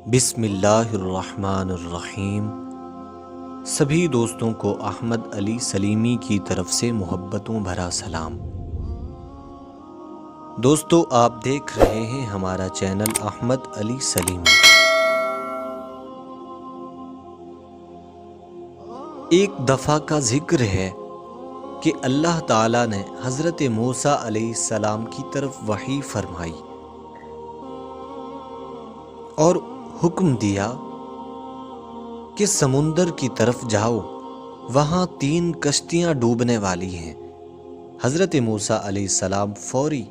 بسم اللہ الرحمن الرحیم۔ سبھی دوستوں کو احمد علی سلیمی کی طرف سے محبتوں بھرا سلام۔ دوستو، آپ دیکھ رہے ہیں ہمارا چینل احمد علی سلیمی۔ ایک دفعہ کا ذکر ہے کہ اللہ تعالیٰ نے حضرت موسیٰ علیہ السلام کی طرف وحی فرمائی اور حکم دیا کہ سمندر کی طرف جاؤ، وہاں 3 کشتیاں ڈوبنے والی ہیں۔ حضرت موسیٰ علیہ السلام فوری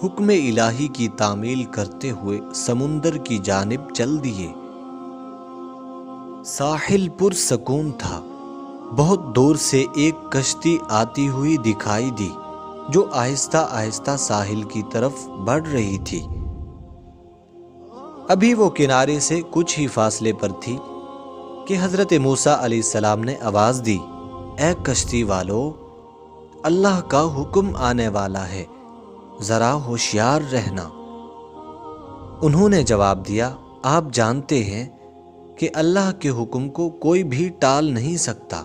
حکم الہی کی تعمیل کرتے ہوئے سمندر کی جانب چل دیے۔ ساحل پرسکون تھا۔ بہت دور سے ایک کشتی آتی ہوئی دکھائی دی جو آہستہ آہستہ ساحل کی طرف بڑھ رہی تھی۔ ابھی وہ کنارے سے کچھ ہی فاصلے پر تھی کہ حضرت موسیٰ علیہ السلام نے آواز دی، اے کشتی والو، اللہ کا حکم آنے والا ہے، ذرا ہوشیار رہنا۔ انہوں نے جواب دیا، آپ جانتے ہیں کہ اللہ کے حکم کو کوئی بھی ٹال نہیں سکتا،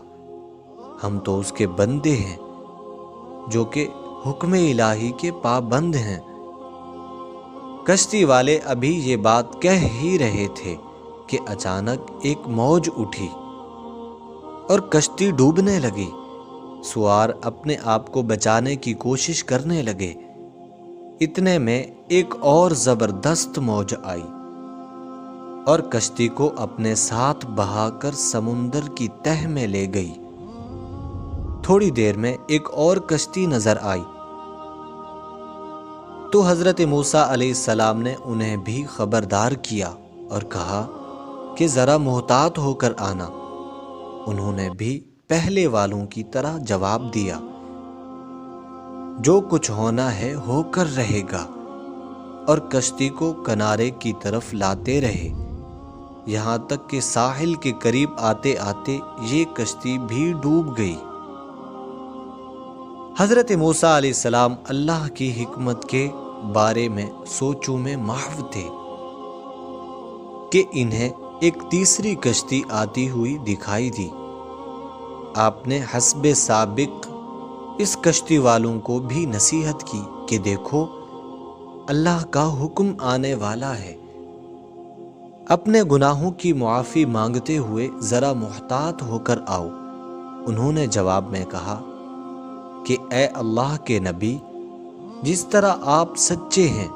ہم تو اس کے بندے ہیں جو کہ حکم الہی کے پابند ہیں۔ کشتی والے ابھی یہ بات کہہ ہی رہے تھے کہ اچانک ایک موج اٹھی اور کشتی ڈوبنے لگی۔ سوار اپنے آپ کو بچانے کی کوشش کرنے لگے۔ اتنے میں ایک اور زبردست موج آئی اور کشتی کو اپنے ساتھ بہا کر سمندر کی تہہ میں لے گئی۔ تھوڑی دیر میں ایک اور کشتی نظر آئی تو حضرت موسیٰ علیہ السلام نے انہیں بھی خبردار کیا اور کہا کہ ذرا محتاط ہو کر آنا۔ انہوں نے بھی پہلے والوں کی طرح جواب دیا، جو کچھ ہونا ہے ہو کر رہے گا، اور کشتی کو کنارے کی طرف لاتے رہے، یہاں تک کہ ساحل کے قریب آتے آتے یہ کشتی بھی ڈوب گئی۔ حضرت موسیٰ علیہ السلام اللہ کی حکمت کے بارے میں سوچوں میں محو تھے کہ انہیں ایک تیسری کشتی آتی ہوئی دکھائی دی۔ آپ نے حسب سابق اس کشتی والوں کو بھی نصیحت کی کہ دیکھو، اللہ کا حکم آنے والا ہے، اپنے گناہوں کی معافی مانگتے ہوئے ذرا محتاط ہو کر آؤ۔ انہوں نے جواب میں کہا کہ اے اللہ کے نبی، جس طرح آپ سچے ہیں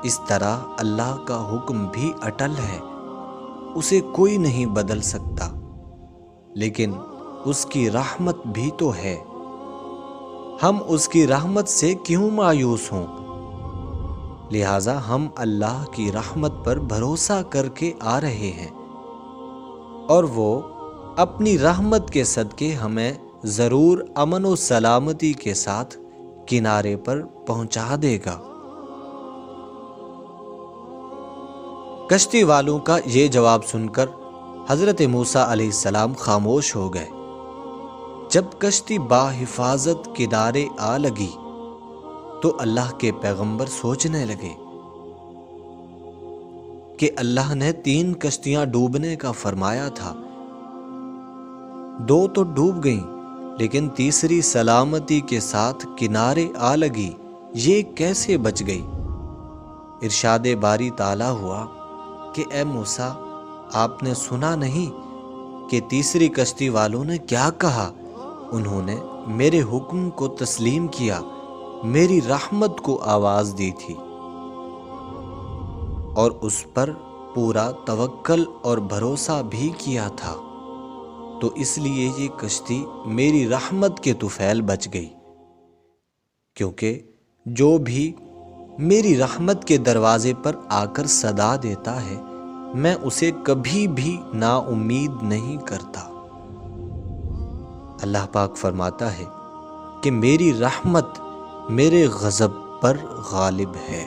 اس طرح اللہ کا حکم بھی اٹل ہے، اسے کوئی نہیں بدل سکتا، لیکن اس کی رحمت بھی تو ہے، ہم اس کی رحمت سے کیوں مایوس ہوں؟ لہٰذا ہم اللہ کی رحمت پر بھروسہ کر کے آ رہے ہیں، اور وہ اپنی رحمت کے صدقے ہمیں ضرور امن و سلامتی کے ساتھ کنارے پر پہنچا دے گا۔ کشتی والوں کا یہ جواب سن کر حضرت موسیٰ علیہ السلام خاموش ہو گئے۔ جب کشتی باحفاظت کنارے آ لگی تو اللہ کے پیغمبر سوچنے لگے کہ اللہ نے 3 کشتیاں ڈوبنے کا فرمایا تھا، 2 تو ڈوب گئیں، لیکن تیسری سلامتی کے ساتھ کنارے آ لگی، یہ کیسے بچ گئی؟ ارشاد باری تعالیٰ ہوا کہ اے موسیٰ، آپ نے سنا نہیں کہ تیسری کشتی والوں نے کیا کہا؟ انہوں نے میرے حکم کو تسلیم کیا، میری رحمت کو آواز دی تھی اور اس پر پورا توکل اور بھروسہ بھی کیا تھا، تو اس لیے یہ کشتی میری رحمت کے طفیل بچ گئی، کیونکہ جو بھی میری رحمت کے دروازے پر آ کر صدا دیتا ہے، میں اسے کبھی بھی نا امید نہیں کرتا۔ اللہ پاک فرماتا ہے کہ میری رحمت میرے غضب پر غالب ہے۔